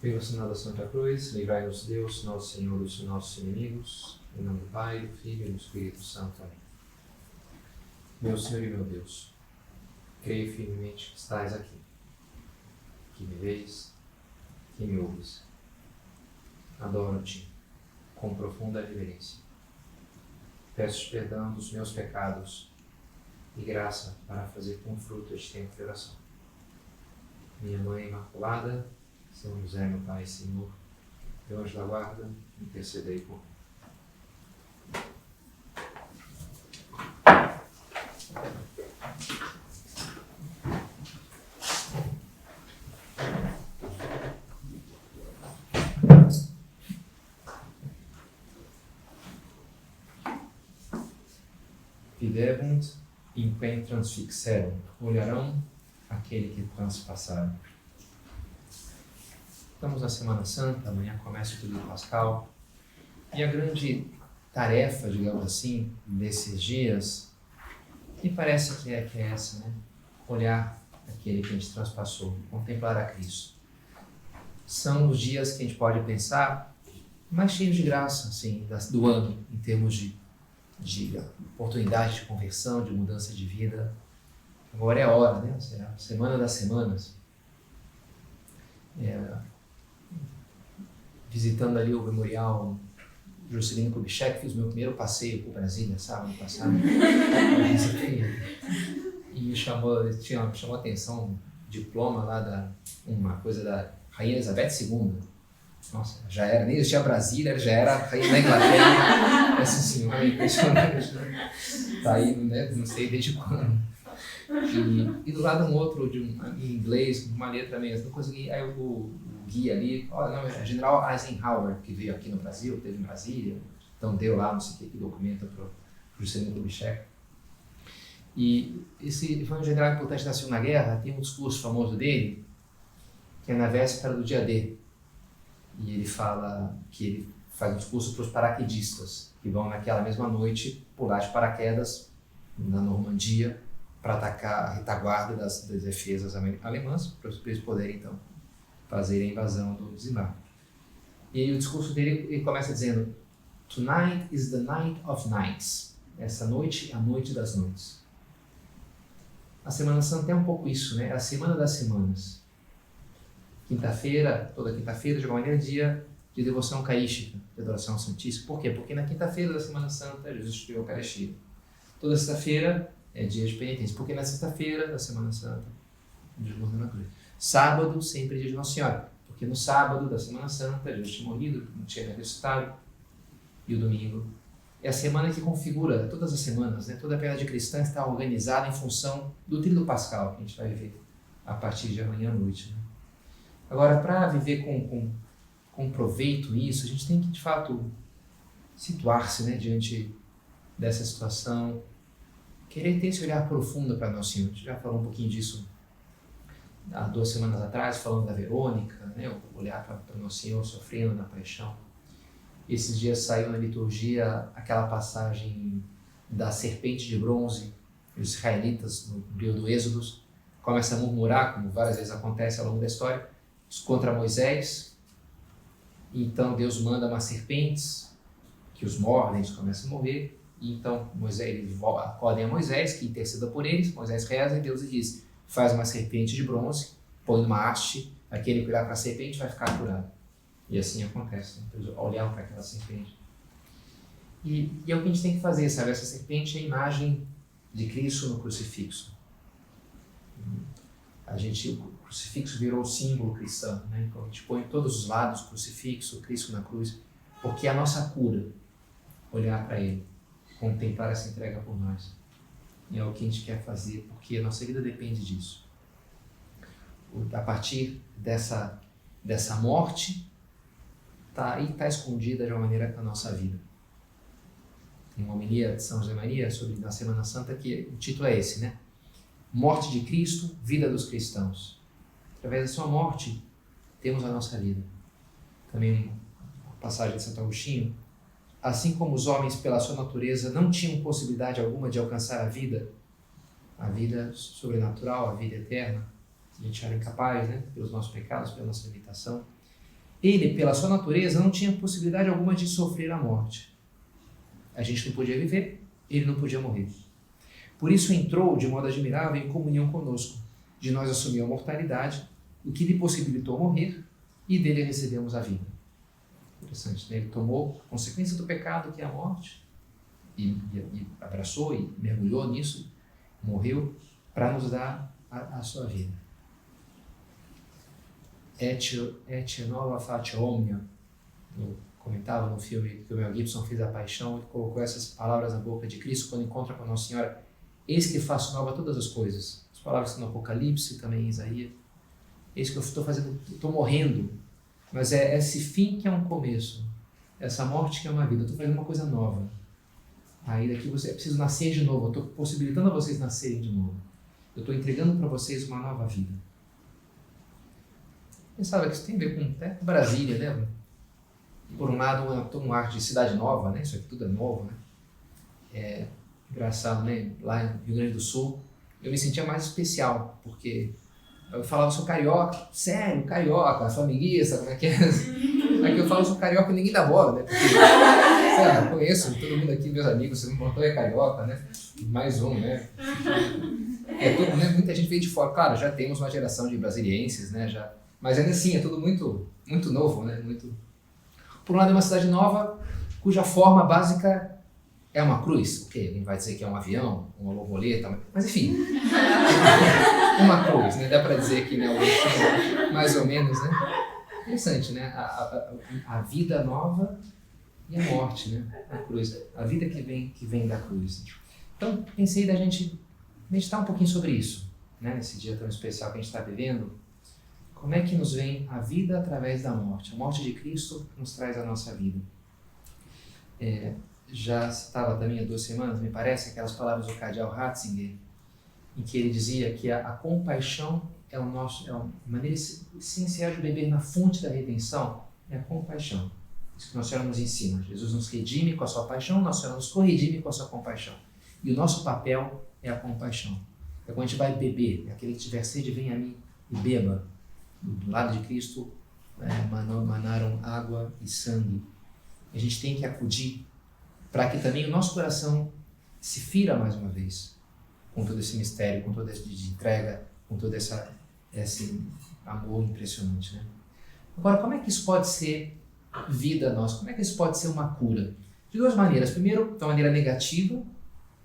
Pelo sinal da Santa Cruz, livrai-nos Deus, nosso Senhor, dos nossos inimigos, em nome do Pai, do Filho e do Espírito Santo. Amém. Meu Senhor e meu Deus, creio firmemente que estais aqui, que me vês, que me ouves. Adoro-te com profunda reverência. Peço perdão dos meus pecados e graça para fazer com fruto este tempo de oração. Minha Mãe Imaculada, São José, meu Pai e Senhor, meu anjo da guarda, intercedei por mim. Videbunt in quem transfixerum, olharão aquele que transpassaram. Estamos na Semana Santa, amanhã começa o Tríduo Pascal, e a grande tarefa, digamos assim, desses dias, me parece que é essa, né? Olhar aquele que a gente transpassou, contemplar a Cristo. São os dias que a gente pode pensar mais cheios de graça, assim, do ano, em termos de oportunidade de conversão, de mudança de vida. Agora é a hora, né? É a semana das semanas. Visitando ali o memorial Juscelino Kubitschek, fiz meu primeiro passeio por Brasília, sábado passado. E me chamou a atenção um diploma lá uma coisa da Rainha Elizabeth II. Nossa, já era, nem existia Brasília, já era a Rainha da Inglaterra. Essa senhora é impressionante, né? Tá aí, né? Não sei desde quando. E do lado um outro, em inglês, uma letra mesmo, não consegui. Aí o guia ali, é General Eisenhower, que veio aqui no Brasil, teve em Brasília, então deu lá, não sei o que documento para o Juscelino Kubitschek. E esse foi um general importante da Segunda Guerra, tem um discurso famoso dele, que é na véspera do dia D. E ele fala que ele faz um discurso para os paraquedistas, que vão naquela mesma noite pular de paraquedas na Normandia para atacar a retaguarda das defesas alemãs, para eles poderem, então, fazer a invasão do desembarque. E o discurso dele ele começa dizendo: Tonight is the night of nights. Essa noite é a noite das noites. A Semana Santa é um pouco isso, né? É a semana das semanas. Quinta-feira, toda quinta-feira, de alguma maneira, é dia de devoção eucarística, de adoração ao Santíssimo. Por quê? Porque na quinta-feira da Semana Santa, Jesus instituiu a Eucaristia. Toda sexta-feira é dia de penitência, porque na sexta-feira da Semana Santa, Jesus morreu na cruz. Sábado, sempre é dia de Nossa Senhora, porque no sábado da Semana Santa, Jesus tinha morrido, não tinha ressuscitado, e o domingo é a semana que configura todas as semanas, né? Toda a vida cristã está organizada em função do Tríduo Pascal, que a gente vai viver a partir de amanhã à noite, né? Agora, para viver com proveito isso, a gente tem que, de fato, situar-se, né, diante dessa situação, querer ter esse olhar profundo para Nosso Senhor. A gente já falou um pouquinho disso há 2 semanas atrás, falando da Verônica, né, o olhar para Nosso Senhor sofrendo na paixão. Esses dias saiu na liturgia aquela passagem da serpente de bronze. Os israelitas, no período do Êxodo, começam a murmurar, como várias vezes acontece ao longo da história, contra Moisés. Então Deus manda umas serpentes que os mordem, eles começam a morrer. E então eles acordem a Moisés, que interceda por eles. Moisés reza e Deus lhe diz: faz uma serpente de bronze, põe numa haste, aquele que olhar para a serpente vai ficar curado. E assim acontece, né? Eles olham para aquela serpente. E é o que a gente tem que fazer, sabe? Essa serpente é a imagem de Cristo no crucifixo. O crucifixo virou o símbolo cristão, né? Então a gente põe em todos os lados o crucifixo, o Cristo na cruz, porque é a nossa cura, olhar para Ele, contemplar essa entrega por nós. E é o que a gente quer fazer, porque a nossa vida depende disso. A partir dessa morte, está escondida de uma maneira a nossa vida. Tem uma homilia de São José Maria na Semana Santa que o título é esse, né? Morte de Cristo, vida dos cristãos. Através da sua morte, temos a nossa vida. Também a passagem de Santo Agostinho: assim como os homens, pela sua natureza, não tinham possibilidade alguma de alcançar a vida sobrenatural, a vida eterna, a gente era incapaz, né? Pelos nossos pecados, pela nossa limitação. Ele, pela sua natureza, não tinha possibilidade alguma de sofrer a morte. A gente não podia viver, ele não podia morrer. Por isso entrou de modo admirável em comunhão conosco. De nós assumiu a mortalidade, o que lhe possibilitou morrer, e dele recebemos a vida. Interessante, né? Ele tomou a consequência do pecado, que é a morte, e abraçou e mergulhou nisso, morreu, para nos dar a sua vida. Et nova fate omnia. Eu comentava no filme que o Mel Gibson fez A Paixão, e colocou essas palavras na boca de Cristo quando encontra com a Nossa Senhora. Eis que faço nova todas as coisas. As palavras que no Apocalipse, também em Isaías. Eis que eu estou fazendo, estou morrendo. Mas é esse fim que é um começo. Essa morte que é uma vida. Eu estou fazendo uma coisa nova. Aí daqui você precisa nascer de novo. Eu estou possibilitando a vocês nascerem de novo. Eu estou entregando para vocês uma nova vida. Quem sabe que isso tem a ver com até Brasília, né? Por um lado, todo um ar de cidade nova, né? Isso aqui tudo é novo, né? É engraçado, né? Lá no Rio Grande do Sul, eu me sentia mais especial, porque eu falava, sou carioca, sério, carioca, flamenguista, como é que é? Aqui eu falo, sou carioca e ninguém dá bola, né? Porque, eu conheço todo mundo aqui, meus amigos, você não botou é carioca, né? Mais um, né? Né? Muita gente veio de fora. Claro, já temos uma geração de brasilienses, né? Já, mas ainda assim, é tudo muito, muito novo, né? Muito... Por um lado, é uma cidade nova, cuja forma básica é uma cruz. Ok, alguém vai dizer que é um avião, uma borboleta, mas enfim. Uma cruz, né? Dá para dizer que, né, o eixo, mais ou menos, né? Interessante, né? A vida nova e a morte, né? A cruz. A vida que vem da cruz. Então, pensei da gente meditar um pouquinho sobre isso, né? Nesse dia tão especial que a gente está vivendo. Como é que nos vem a vida através da morte? A morte de Cristo nos traz a nossa vida. Já citava também há 2 semanas, me parece, aquelas palavras do cardeal Ratzinger, em que ele dizia que a compaixão é uma maneira essencial de beber na fonte da redenção, é a compaixão. Isso que Nossa Senhora nos ensina. Jesus nos redime com a sua paixão, Nossa Senhora nos corredime com a sua compaixão. E o nosso papel é a compaixão. É quando a gente vai beber, aquele que tiver sede, venha a mim e beba. Do lado de Cristo manaram água e sangue. A gente tem que acudir para que também o nosso coração se fira mais uma vez com todo esse mistério, com toda essa entrega, com todo esse amor impressionante, né? Agora, como é que isso pode ser vida nossa? Como é que isso pode ser uma cura? De 2 maneiras. Primeiro, de uma maneira negativa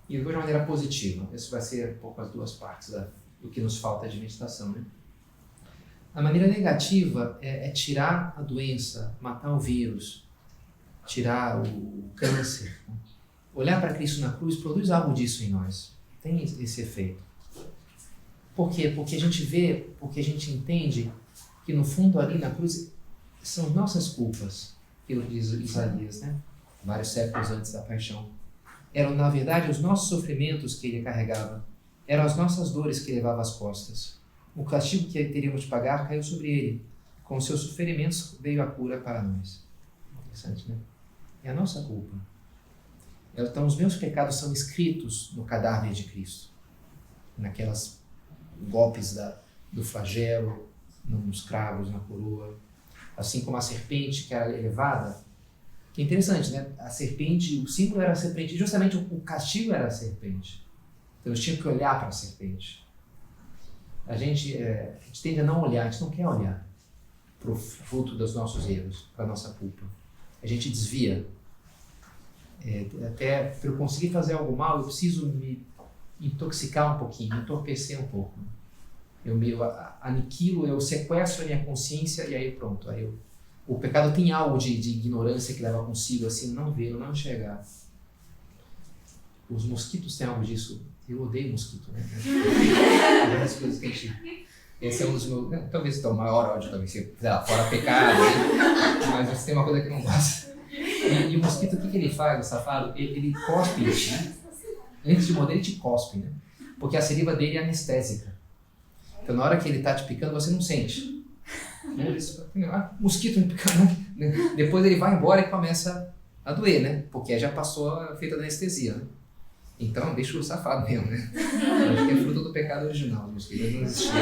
e depois de uma maneira positiva. Isso vai ser um pouco as 2 partes do que nos falta de meditação, né? A maneira negativa é tirar a doença, matar o vírus, tirar o câncer. Olhar para Cristo na cruz produz algo disso em nós. Tem esse efeito. Por quê? Porque a gente vê, porque a gente entende que no fundo ali na cruz são nossas culpas, aquilo que diz Isaías, né? Vários séculos antes da paixão. Eram, na verdade, os nossos sofrimentos que ele carregava. Eram as nossas dores que levava às costas. O castigo que teríamos de pagar caiu sobre ele. Com seus sofrimentos veio a cura para nós. Interessante, né? É a nossa culpa. Então, os meus pecados são escritos no cadáver de Cristo. Naquelas golpes do flagelo, nos cravos, na coroa. Assim como a serpente que era elevada. Que é interessante, né? A serpente, o símbolo era a serpente. E justamente o castigo era a serpente. Então, eles tinham que olhar para a serpente. A gente tende a não olhar, a gente não quer olhar para o fruto dos nossos erros, para a nossa culpa. A gente desvia. Até para eu conseguir fazer algo mal, eu preciso me intoxicar um pouquinho, me entorpecer um pouco. Eu me aniquilo, eu sequestro a minha consciência e aí pronto. O pecado tem algo de ignorância que leva consigo, assim, não ver, não enxergar. Os mosquitos têm algo disso. Eu odeio mosquito, né? Uma das coisas que a gente... Esse é um dos meus... Talvez o maior ódio, talvez, fora pecado, né? Mas você tem uma coisa que eu não gosto. E o mosquito, o que ele faz, o safado? Ele cospe em ti. Antes de morder, ele te cospe, né? Porque a saliva dele é anestésica. Então, na hora que ele está te picando, você não sente. Mosquito me picando. Depois ele vai embora e começa a doer, né? Porque já passou a feita da anestesia, né? Então, deixa o safado mesmo, né? Acho que é fruto do pecado original. Os mosquitos não existiam.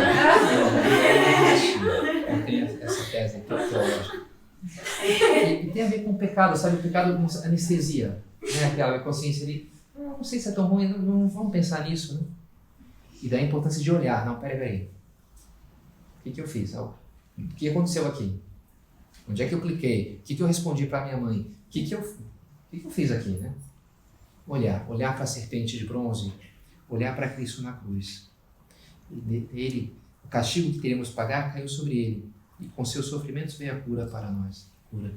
Não tem essa tese teológica. E tem a ver com o pecado, sabe? O pecado anestesia, né? Aquela consciência ali, não sei se é tão ruim, não vamos pensar nisso, né? E daí a importância de olhar, não, peraí. O que eu fiz? O que aconteceu aqui? Onde é que eu cliquei? O que eu respondi para minha mãe? O que eu fiz aqui, né? Olhar para a serpente de bronze, olhar para Cristo na cruz. Ele, o castigo que teremos que pagar caiu sobre ele, e com seus sofrimentos veio a cura para nós. Cura.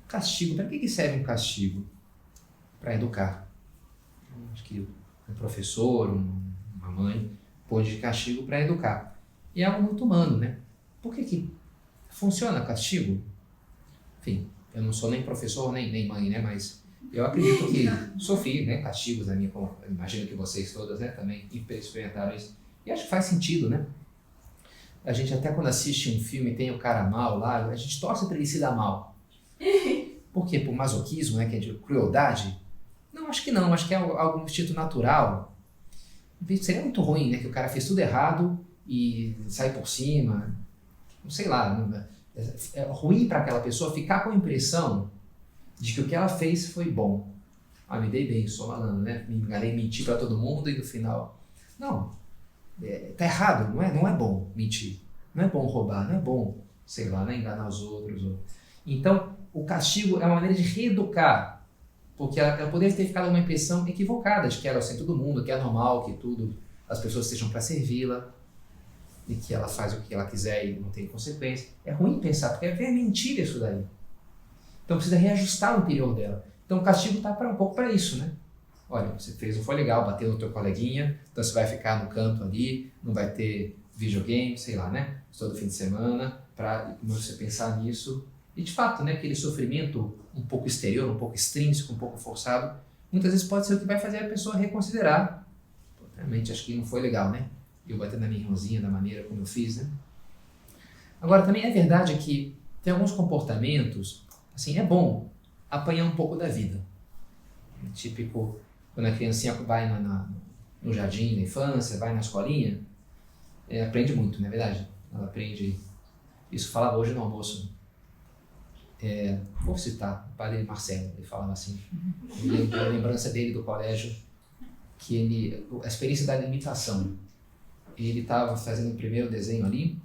Castigo, para que serve um castigo? Para educar. Acho que um professor, uma mãe, pôde de castigo para educar. E é algo muito humano, né? Por que funciona castigo? Enfim, eu não sou nem professor, nem mãe, né? Mas eu acredito que sofri, né, castigos na minha, imagino que vocês todas, né, também experimentaram isso. E acho que faz sentido, né? A gente até quando assiste um filme tem o cara mal lá, a gente torce para ele se dar mal. Por quê? Por masoquismo, né, que é de crueldade? Não, acho que não. Acho que é algum instinto natural. Seria muito ruim, né, que o cara fez tudo errado e sai por cima. Não sei lá. É ruim para aquela pessoa ficar com a impressão de que o que ela fez foi bom. Me dei bem, sou malandro, né? Me enganei, menti para todo mundo e no final... Não, tá errado, não é bom mentir. Não é bom roubar, não é bom, sei lá, né, enganar os outros. Então, o castigo é uma maneira de reeducar, porque ela poderia ter ficado uma impressão equivocada de que ela é o centro do mundo, que é normal, que as pessoas estejam para servi-la, e que ela faz o que ela quiser e não tem consequência. É ruim pensar, porque é mentira isso daí. Então precisa reajustar o interior dela. Então o castigo está um pouco para isso, né? Olha, você fez, não foi legal, bateu no teu coleguinha, então você vai ficar no canto ali, não vai ter videogame, sei lá, né? Todo fim de semana, para você pensar nisso. E de fato, né, aquele sofrimento um pouco exterior, um pouco extrínseco, um pouco forçado, muitas vezes pode ser o que vai fazer a pessoa reconsiderar. Realmente acho que não foi legal, né? Eu bater na minha irmãzinha da maneira como eu fiz, né? Agora, também é verdade que tem alguns comportamentos, assim, é bom apanhar um pouco da vida. É típico, quando a criancinha vai no jardim, na infância, vai na escolinha, aprende muito, não é verdade? Ela aprende, isso falava hoje no almoço, vou citar o padre Marcelo, ele falava assim, a lembrança dele do colégio, que a experiência da imitação. Ele estava fazendo o primeiro desenho ali,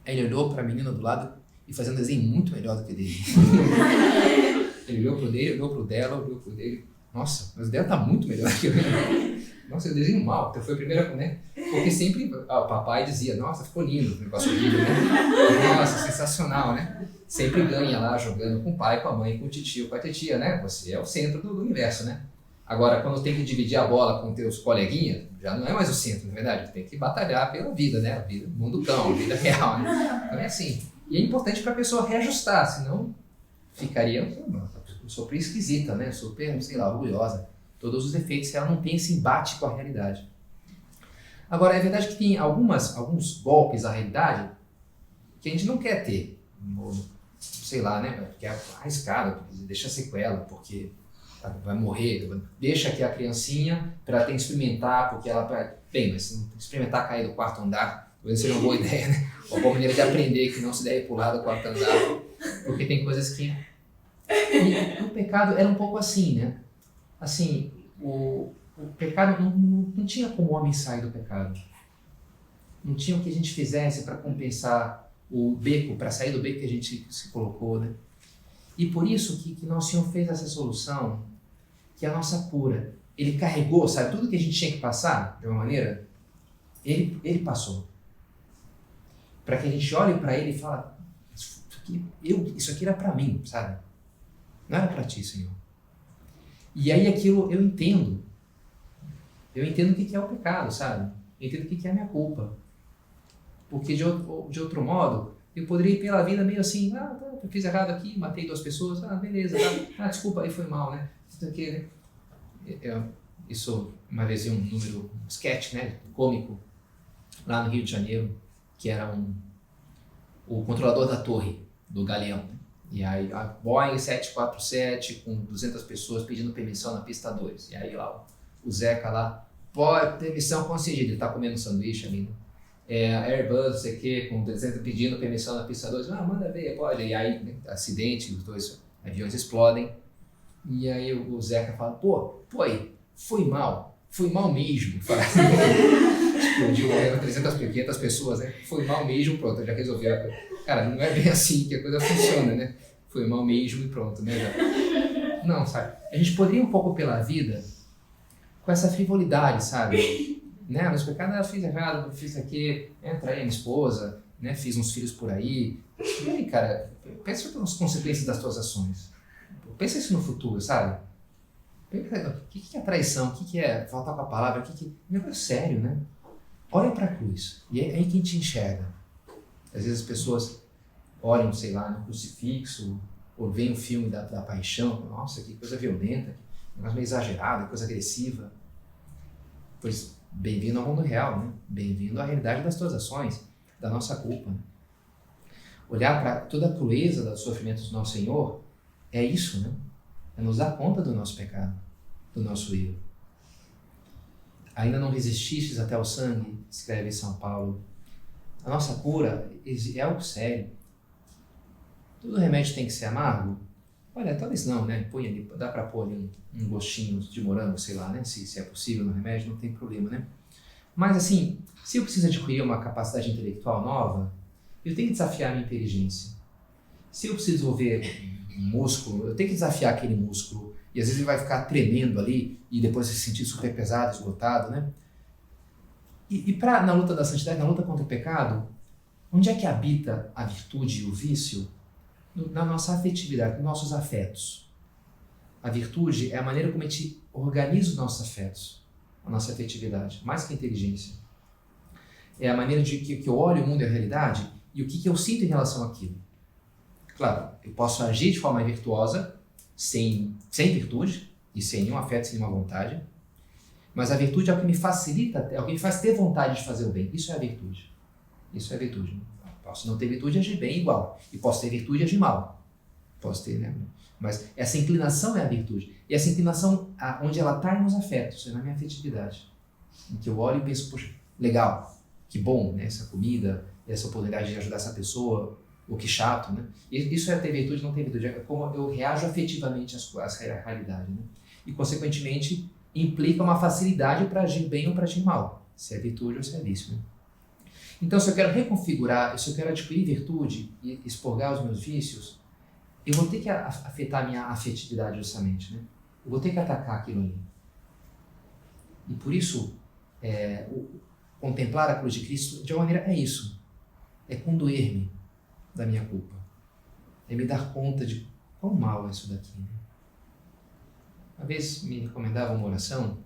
aí ele olhou para a menina do lado e fazia um desenho muito melhor do que o dele. Ele olhou pro dele, olhou pro dela, olhou pro dele. Nossa, mas o dela tá muito melhor que o meu. Nossa, eu desenho mal, então foi a primeira, né? Porque sempre o papai dizia, nossa, ficou lindo o negócio lindo, né? Nossa, sensacional, né? Sempre ganha lá jogando com o pai, com a mãe, com o titio, com a titia, né? Você é o centro do universo, né? Agora, quando tem que dividir a bola com teus coleguinhas, já não é mais o centro, na verdade. Tem que batalhar pela vida, né? A vida, mundo cão, a vida real, né? Então é assim. E é importante para a pessoa reajustar, senão ficaria super esquisita, né? Super, sei lá, orgulhosa. Todos os efeitos se ela não tem esse embate com a realidade. Agora, é verdade que tem alguns golpes à realidade que a gente não quer ter. Sei lá, né? Porque é arriscado, deixa sequela, porque vai morrer, deixa aqui a criancinha para ela ter que experimentar, porque ela... Bem, mas se não experimentar cair do quarto andar, talvez seja uma boa ideia, né? Uma boa maneira de aprender que não se deve pular do quarto andar, porque tem coisas que... E o pecado era um pouco assim, né? Assim, o pecado não tinha como o homem sair do pecado. Não tinha o que a gente fizesse para compensar o beco, para sair do beco que a gente se colocou, né? E por isso que Nosso Senhor fez essa solução, que é a nossa cura. Ele carregou, sabe, tudo que a gente tinha que passar, de uma maneira, ele passou. Para que a gente olhe para ele e fale, isso aqui era para mim, sabe? Não era para ti, Senhor. E aí aquilo eu entendo. Eu entendo o que é o pecado, sabe? Eu entendo o que é a minha culpa. Porque de outro modo, eu poderia ir pela vida meio assim, eu fiz errado aqui, matei 2 pessoas, beleza, desculpa, aí foi mal, né? Isso aqui, né? Isso, uma vez vi um sketch, né, cômico, lá no Rio de Janeiro, que era o controlador da torre, do Galeão, né? E aí a Boeing 747 com 200 pessoas pedindo permissão na pista 2. E aí lá o Zeca lá, permissão concedida, ele tá comendo um sanduíche ali, né? a Airbus, não sei o quê, com 300 pedindo permissão na pista 2, manda ver, pode. E aí, né, acidente, os 2 aviões explodem. E aí o Zeca fala, pô, foi mal mesmo. Fala assim, explodiu, 300, 500 pessoas, né? Foi mal mesmo, pronto, já resolveu a coisa. Cara, não é bem assim que a coisa funciona, né? Foi mal mesmo e pronto, né? Não, sabe? A gente poderia ir um pouco pela vida com essa frivolidade, sabe? Né? Meus pecados, eu fiz errado, fiz aqui, traí a minha esposa, né? Fiz uns filhos por aí. E aí, cara, pensa nas consequências das tuas ações. Pensa isso no futuro, sabe? O que é traição? O que é faltar com a palavra? Negócio sério, né? Olha para a cruz. E é aí que a gente enxerga. Às vezes as pessoas olham, sei lá, no crucifixo, ou veem o filme da paixão. Nossa, que coisa violenta, que negócio meio exagerado, coisa agressiva. Pois, bem-vindo ao mundo real, né? Bem-vindo à realidade das tuas ações, da nossa culpa. Né? Olhar para toda a crueza dos sofrimentos do nosso Senhor é isso, né? É nos dar conta do nosso pecado, do nosso erro. Ainda não resististes até o sangue, escreve São Paulo. A nossa cura é algo sério. Todo remédio tem que ser amargo? Olha, talvez não, né? Põe ali, dá para pôr ali um gostinho de morango, sei lá, né? Se é possível no remédio, não tem problema, né? Mas assim, se eu preciso adquirir uma capacidade intelectual nova, eu tenho que desafiar a minha inteligência. Se eu preciso desenvolver um músculo, eu tenho que desafiar aquele músculo. E às vezes ele vai ficar tremendo ali e depois se sentir super pesado, esgotado, né? Na luta da santidade, na luta contra o pecado, onde é que habita a virtude e o vício? Na nossa afetividade, nos nossos afetos. A virtude é a maneira como a gente organiza os nossos afetos, a nossa afetividade, mais que a inteligência. É a maneira de que eu olho o mundo e a realidade e o que eu sinto em relação àquilo. Claro, eu posso agir de forma virtuosa, sem virtude, e sem nenhum afeto, sem nenhuma vontade, mas a virtude é o que me facilita, é o que me faz ter vontade de fazer o bem. Isso é a virtude. Isso é a virtude. Posso não ter virtude e agir bem igual. E posso ter virtude e agir mal. Posso ter, né? Mas essa inclinação é a virtude. E essa inclinação, onde ela está, é nos afetos, é na minha afetividade. Em que eu olho e penso, poxa, legal, que bom, né? Essa comida, essa oportunidade de ajudar essa pessoa, o que chato, né? Isso é ter virtude, não ter virtude. É como eu reajo afetivamente às realidades, né? E, consequentemente, implica uma facilidade para agir bem ou para agir mal. Se é virtude ou se é vício, né? Então, se eu quero reconfigurar, se eu quero adquirir virtude e expurgar os meus vícios, eu vou ter que afetar a minha afetividade justamente, né? Eu vou ter que atacar aquilo ali. E por isso, contemplar a cruz de Cristo, de uma maneira, é isso. É condoer-me da minha culpa. É me dar conta de quão mal é isso daqui, né? Uma vez me recomendavam uma oração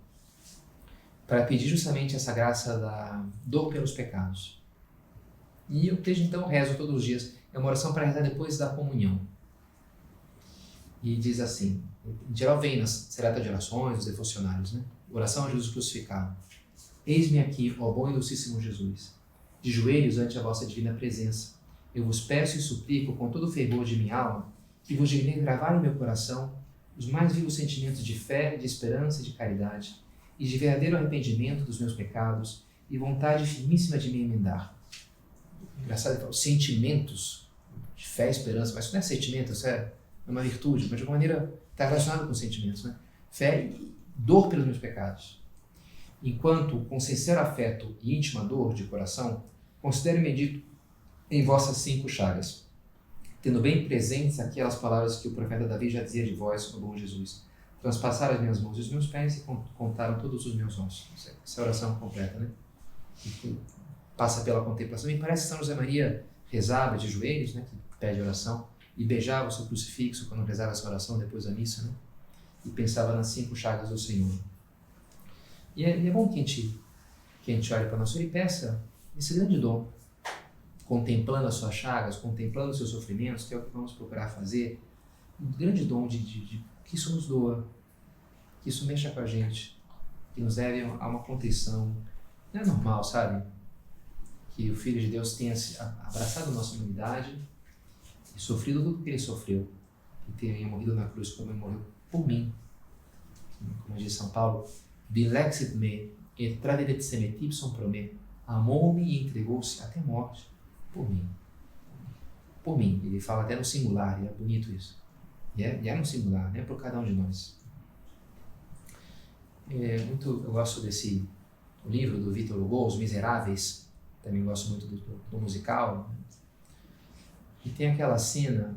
para pedir justamente essa graça da dor pelos pecados. E eu desde então rezo todos os dias. É uma oração para rezar depois da comunhão. E diz assim, em geral vem nas seletas de orações, os devocionários, né? Oração a Jesus crucificado. Eis-me aqui, ó bom e docíssimo Jesus, de joelhos ante a vossa divina presença. Eu vos peço e suplico com todo o fervor de minha alma que vos digneis gravar em meu coração os mais vivos sentimentos de fé, de esperança e de caridade, e de verdadeiro arrependimento dos meus pecados e vontade firmíssima de me emendar. Engraçado, sentimentos de fé e esperança, mas isso não é sentimento, isso é uma virtude, mas de alguma maneira está relacionado com sentimentos, né? Fé e dor pelos meus pecados. Enquanto, com sincero afeto e íntima dor de coração, considero e medito em vossas 5 chagas, tendo bem presentes aquelas palavras que o profeta Davi já dizia de vós, ó bom Jesus. Transpassaram as minhas mãos e os meus pés e contaram todos os meus ossos. Essa é a oração completa, né? Que passa pela contemplação. Me parece que São José Maria rezava de joelhos, né? Que pede oração, e beijava o seu crucifixo quando rezava essa oração depois da missa, né? E pensava nas 5 chagas do Senhor. E é bom que a gente olhe para nós e peça esse grande dom, contemplando as suas chagas, contemplando os seus sofrimentos, que é o que vamos procurar fazer, um grande dom de que isso nos doa, que isso mexa com a gente, que nos leve a uma contrição. Não é normal, sabe? Que o Filho de Deus tenha abraçado a nossa humanidade e sofrido tudo o que ele sofreu, e tenha morrido na cruz como ele morreu por mim. Como diz São Paulo, Bilexit me et tradedet semet ipsum pro me. amou-me e entregou-se até a morte por mim. Por mim. Ele fala até no singular, e é bonito isso. E é no singular, né? Por cada um de nós. Eu gosto desse livro do Victor Hugo, Os Miseráveis. Também gosto muito do musical. E tem aquela cena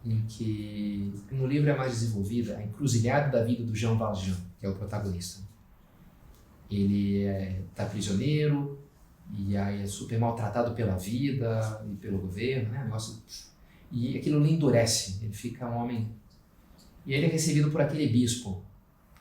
em que no livro é mais desenvolvida a encruzilhada da vida do Jean Valjean, que é o protagonista. Ele está prisioneiro e aí é super maltratado pela vida e pelo governo, né? E aquilo lhe endurece, ele fica um homem. E ele é recebido por aquele bispo,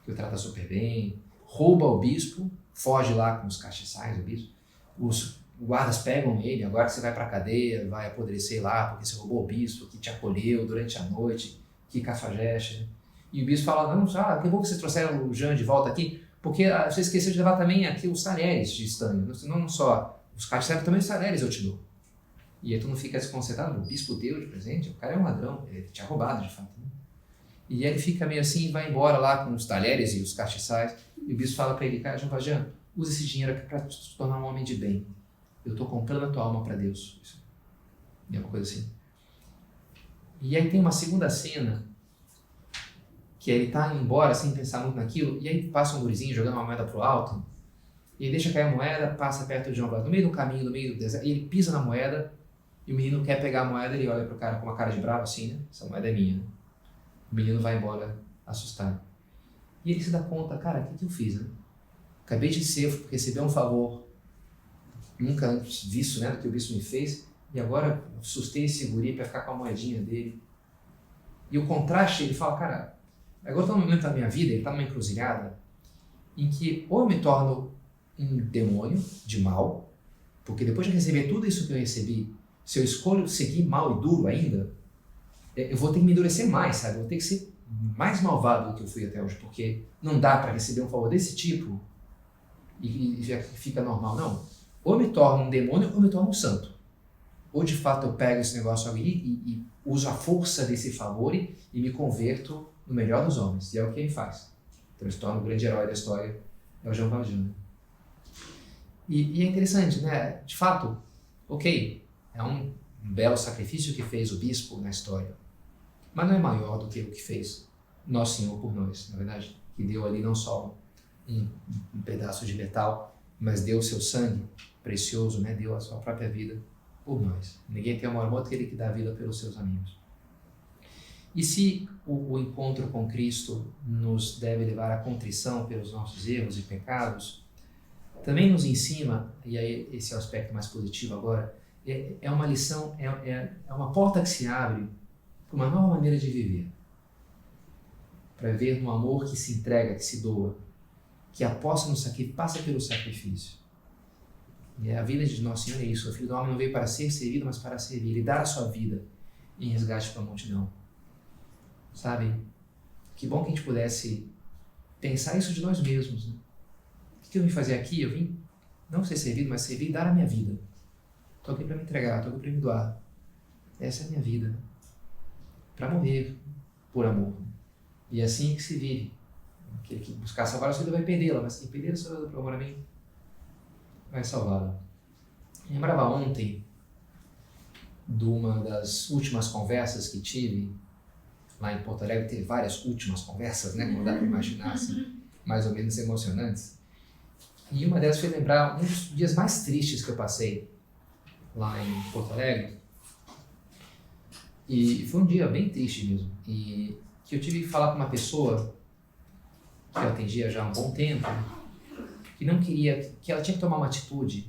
que o trata super bem, rouba o bispo, foge lá com os castiçais do bispo, os guardas pegam ele, agora você vai pra cadeia, vai apodrecer lá, porque você roubou o bispo, que te acolheu durante a noite, que cafajeste. E o bispo fala, não, que bom que vocês trouxeram o Jean de volta aqui, porque você esqueceu de levar também aqui os talheres de estanho, não só os castiçais, também os talheres eu te dou. E aí tu não fica desconcertado, o bispo deu de presente, o cara é um ladrão, ele tinha roubado de fato. Né? E ele fica meio assim e vai embora lá com os talheres e os castiçais, e o bispo fala pra ele, cara, Jean Valjean, usa esse dinheiro aqui pra te tornar um homem de bem. Eu estou comprando a tua alma para Deus. Isso é uma coisa assim. E aí tem uma segunda cena que ele está indo embora sem pensar muito naquilo, e aí passa um gurizinho jogando uma moeda pro alto, e ele deixa cair a moeda, passa perto de João Valjean, no meio do caminho, no meio do deserto, e ele pisa na moeda, e o menino quer pegar a moeda, ele olha pro cara com uma cara de bravo assim, né? Essa moeda é minha. Né? O menino vai embora assustado. E ele se dá conta, cara, o que eu fiz? Né? Acabei de receber um favor nunca antes visto, né, do que o bispo me fez, e agora assustei esse guri para ficar com a moedinha dele. E o contraste, ele fala, cara, agora está no momento da minha vida, ele está numa encruzilhada, em que ou eu me torno um demônio de mal, porque depois de receber tudo isso que eu recebi, se eu escolho seguir mal e duro ainda, eu vou ter que me endurecer mais, sabe? Eu vou ter que ser mais malvado do que eu fui até hoje, porque não dá para receber um favor desse tipo e já fica normal, não. Ou me torno um demônio ou me torno um santo. Ou de fato eu pego esse negócio aí e uso a força desse favor e me converto no melhor dos homens. E é o que ele faz. Então ele se torna o grande herói da história, é o Jean Valjean. E é interessante, né? De fato, ok, é um belo sacrifício que fez o bispo na história, mas não é maior do que o que fez Nosso Senhor por nós, na verdade, que deu ali não só um pedaço de metal, mas deu o seu sangue precioso, né? Deu a sua própria vida por nós. Ninguém tem maior amor do que ele que dá a vida pelos seus amigos. E se o encontro com Cristo nos deve levar à contrição pelos nossos erros e pecados, também nos ensina, e aí esse é o aspecto mais positivo agora, é uma lição, é uma porta que se abre para uma nova maneira de viver. Para ver um amor que se entrega, que se doa, que aposta no sacrifício, passa pelo sacrifício. E a vida de Nosso Senhor é isso. O Filho do Homem não veio para ser servido, mas para servir e dar a sua vida em resgate para a multidão. Sabe? Que bom que a gente pudesse pensar isso de nós mesmos. Né? O que eu vim fazer aqui? Eu vim não ser servido, mas servir e dar a minha vida. Estou aqui para me entregar, estou aqui para me doar. Essa é a minha vida. Né? Para morrer por amor. E é assim que se vive. Aquele que buscar salvar a sua vida vai perdê-la, mas quem perder a sua vida por amor a mim vai salvá-la. Lembrava ontem de uma das últimas conversas que tive lá em Porto Alegre. Teve várias últimas conversas, né? Como dá para imaginar, assim, mais ou menos emocionantes. E uma delas foi lembrar um dos dias mais tristes que eu passei lá em Porto Alegre. E foi um dia bem triste mesmo. E que eu tive que falar com uma pessoa que eu atendia já há um bom tempo, que não queria, que ela tinha que tomar uma atitude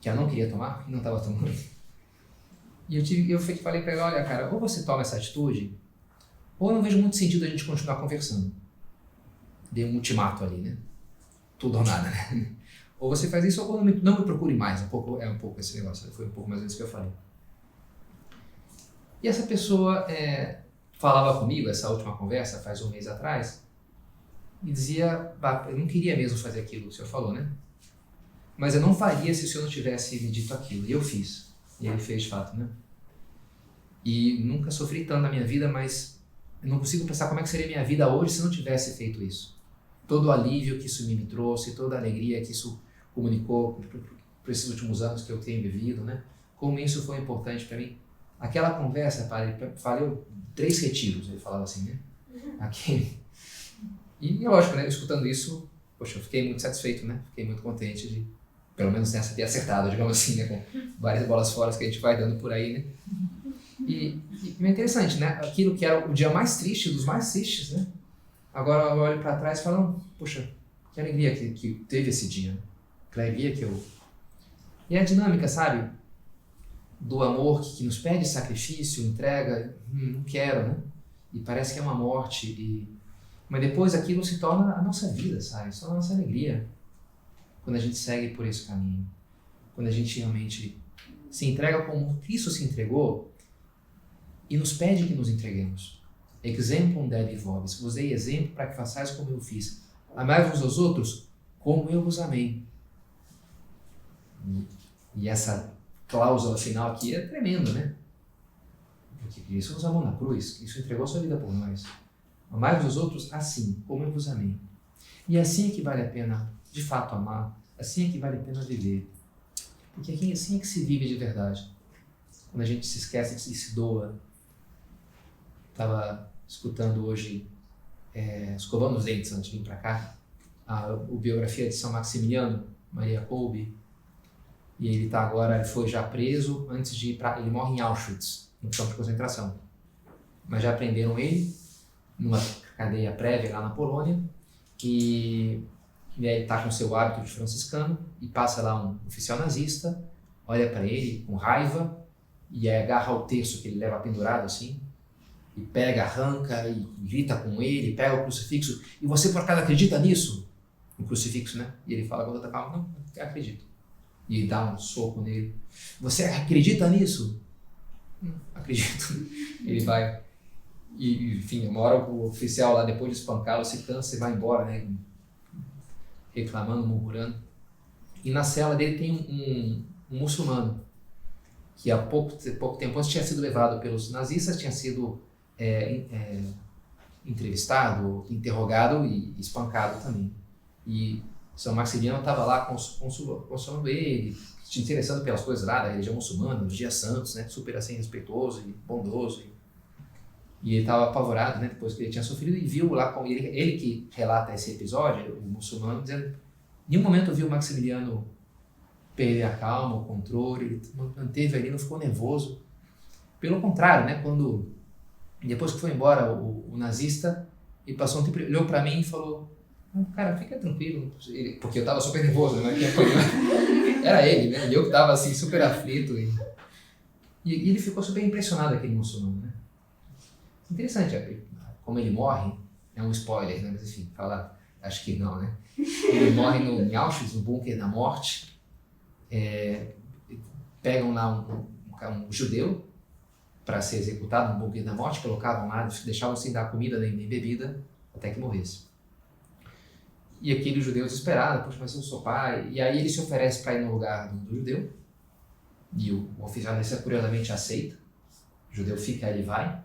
que ela não queria tomar e não estava tomando. E eu falei para ela, olha cara, ou você toma essa atitude, ou eu não vejo muito sentido a gente continuar conversando. Dei um ultimato ali, né? Tudo ou nada, né? Ou você faz isso ou não me procure mais. É um pouco esse negócio, foi um pouco mais ou menos o que eu falei. E essa pessoa falava comigo, essa última conversa, faz um mês atrás, e dizia, eu não queria mesmo fazer aquilo que o senhor falou, né? Mas eu não faria se o senhor não tivesse me dito aquilo. E eu fiz. E ele fez de fato, né? E nunca sofri tanto na minha vida, mas eu não consigo pensar como é que seria a minha vida hoje se não tivesse feito isso. Todo o alívio que isso me trouxe, toda a alegria que isso comunicou por esses últimos anos que eu tenho vivido, né? Como isso foi importante para mim. Aquela conversa, padre, valeu 3 retiros, ele falava assim, né? Aqui. E lógico, né? Escutando isso, poxa, eu fiquei muito satisfeito, né? Fiquei muito contente de, pelo menos nessa, ter acertado, digamos assim, né? Com várias bolas fora que a gente vai dando por aí, né? E é interessante, né? Aquilo que era o dia mais triste, dos mais tristes, né? Agora eu olho para trás e falo, poxa, que alegria que teve esse dia, né? Que alegria que eu... E a dinâmica, sabe? Do amor que nos pede sacrifício, entrega, não quero, né? E parece que é uma morte, mas depois aquilo se torna a nossa vida, sabe? Se torna a nossa alegria. Quando a gente segue por esse caminho. Quando a gente realmente se entrega como Cristo se entregou e nos pede que nos entreguemos. Exemplum Dei vobis, vos dei exemplo para que façais como eu fiz. Amai-vos aos outros como eu vos amei. E essa cláusula final aqui é tremenda, né? Porque Cristo nos amou na cruz, Cristo entregou sua vida por nós. Amai-vos aos outros assim, como eu vos amei. E assim é que vale a pena, de fato, amar. Assim é que vale a pena viver. Porque assim é que se vive de verdade. Quando a gente se esquece e se doa. Estava escutando hoje, escovando os dentes antes de vir para cá, a biografia de São Maximiliano, Maria Kolbe. E ele está agora, ele foi já preso antes de ir para... Ele morre em Auschwitz, no campo de concentração. Mas já prenderam ele numa cadeia prévia lá na Polônia. E aí ele está com seu hábito de franciscano e passa lá um oficial nazista, olha para ele com raiva e aí agarra o terço que ele leva pendurado assim, e pega, arranca e grita com ele, pega o crucifixo. E você por acaso acredita nisso? O crucifixo, né? E ele fala com outra calma, não, eu acredito. E dá um soco nele. Você acredita nisso? Acredito. Ele vai. E, enfim, uma hora o oficial lá, depois de espancá-lo, se cansa e vai embora, né? Reclamando, murmurando. E na cela dele tem um muçulmano, que há pouco tempo antes tinha sido levado pelos nazistas, tinha sido entrevistado, interrogado e espancado também. E São Maximiliano estava lá consolando ele, se interessando pelas coisas lá da religião muçulmana, dos dias santos, né? Super assim, respeitoso e bondoso. E ele estava apavorado, né? Depois que ele tinha sofrido, e viu lá, ele que relata esse episódio, o muçulmano, dizendo, em nenhum momento viu Maximiliano perder a calma, o controle, ele manteve ali, não ficou nervoso. Pelo contrário, né? Depois que foi embora o nazista, ele passou um tempo, olhou para mim e falou, cara, fica tranquilo, porque eu estava super nervoso, né? Era ele, né? E eu que estava assim, super aflito. E ele ficou super impressionado, aquele muçulmano, né? Interessante, como ele morre, é um spoiler, né? Mas enfim, acho que não, né? Ele morre em Auschwitz, no bunker da morte. Pegam lá um judeu para ser executado no bunker da morte, colocavam lá, deixavam sem dar comida nem bebida até que morresse. E aquele judeu desesperado, poxa, mas eu sou pai. E aí ele se oferece para ir no lugar do judeu, e o oficial curiosamente aceita. O judeu fica, ele vai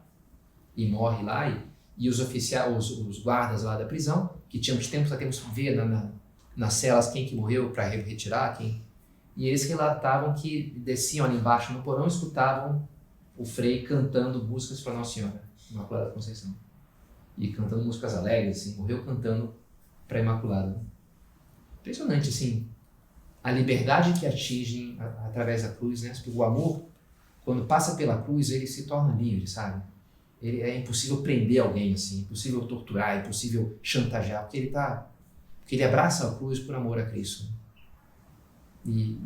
e morre lá, e os oficiais, os guardas lá da prisão, que tinham de tempos a tempos ver nas celas quem que morreu para retirar, e eles relatavam que desciam ali embaixo no porão e escutavam o Frei cantando músicas para Nossa Senhora, Imaculada Conceição, e cantando músicas alegres, assim, morreu cantando para a Imaculada. Impressionante, assim, a liberdade que atingem através da cruz, né? Porque o amor, quando passa pela cruz, ele se torna livre, sabe? É impossível prender alguém assim, é impossível torturar, é impossível chantagear, porque ele abraça a cruz por amor a Cristo. E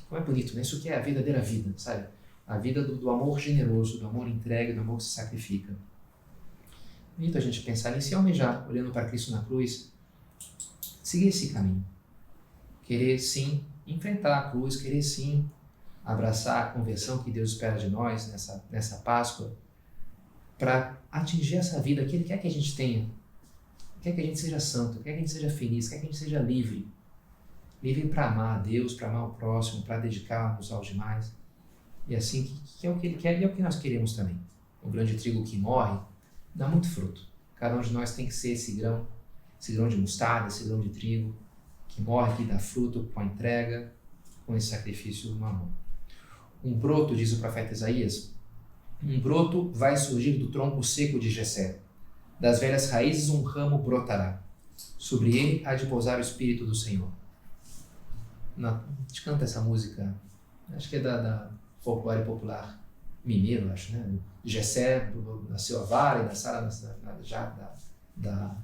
como é bonito, né? Isso que é a verdadeira vida, sabe? A vida do amor generoso, do amor entregue, do amor que se sacrifica. Bonito a gente pensar nisso e almejar, olhando para Cristo na cruz, seguir esse caminho. Querer sim enfrentar a cruz, querer sim abraçar a conversão que Deus espera de nós nessa Páscoa, para atingir essa vida que Ele quer que a gente tenha. Quer que a gente seja santo, quer que a gente seja feliz, quer que a gente seja livre. Livre para amar a Deus, para amar o próximo, para dedicar-nos aos demais. E assim, que é o que Ele quer e é o que nós queremos também. O grão de trigo que morre dá muito fruto. Cada um de nós tem que ser esse grão de mostarda, esse grão de trigo, que morre, que dá fruto com a entrega, com esse sacrifício no amor. Um broto, diz o profeta Isaías, um broto vai surgir do tronco seco de Jessé. Das velhas raízes um ramo brotará. Sobre ele há de pousar o Espírito do Senhor. A gente canta essa música, acho que é da folclore popular mineiro, acho, né? Jessé nasceu a vara, e da Sara da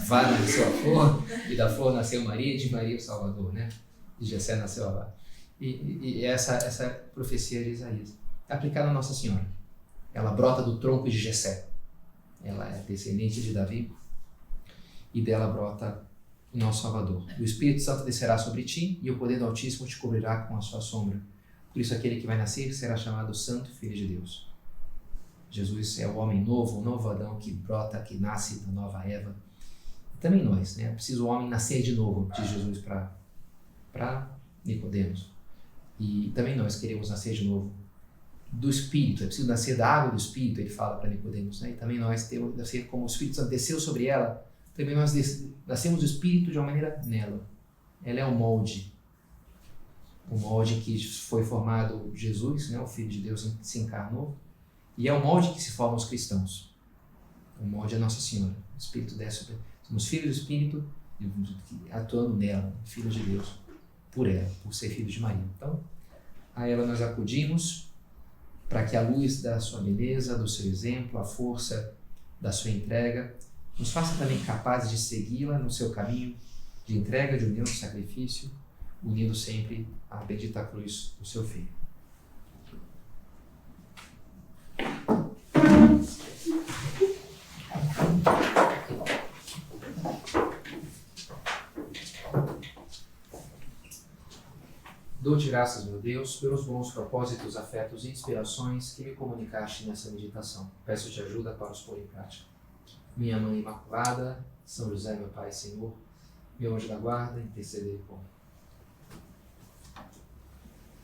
vara nasceu a flor, e da flor nasceu Maria, e de Maria o Salvador, né? De Jessé nasceu a vara. E essa profecia de Isaías é aplicada a Nossa Senhora. Ela brota do tronco de Jessé. Ela é descendente de Davi e dela brota o nosso Salvador. O Espírito Santo descerá sobre ti e o poder do Altíssimo te cobrirá com a sua sombra. Por isso aquele que vai nascer será chamado Santo Filho de Deus. Jesus é o homem novo, o novo Adão que brota, que nasce da nova Eva. E também nós, né? É preciso o homem nascer de novo, diz Jesus para Nicodemos. E também nós queremos nascer de novo do Espírito, é preciso nascer da água do Espírito, ele fala para Nicodemos, né? E também nós temos que nascer como o Espírito Santo desceu sobre ela, também nós nascemos do Espírito de uma maneira nela. Ela é o molde que foi formado Jesus, né? O Filho de Deus se encarnou, e é o molde que se formam os cristãos. O molde é Nossa Senhora, o Espírito desce sobre, somos filhos do Espírito atuando nela, filhos de Deus, por ela, por ser filhos de Maria. Então, a ela nós acudimos para que a luz da sua beleza, do seu exemplo, a força da sua entrega, nos faça também capazes de segui-la no seu caminho de entrega, de união, de sacrifício, unindo sempre à bendita cruz do seu Filho. Dou-te graças, meu Deus, pelos bons propósitos, afetos e inspirações que me comunicaste nessa meditação. Peço-te ajuda para os pôr em prática. Minha Mãe Imaculada, São José, meu Pai e Senhor, meu anjo da guarda, intercedei por mim.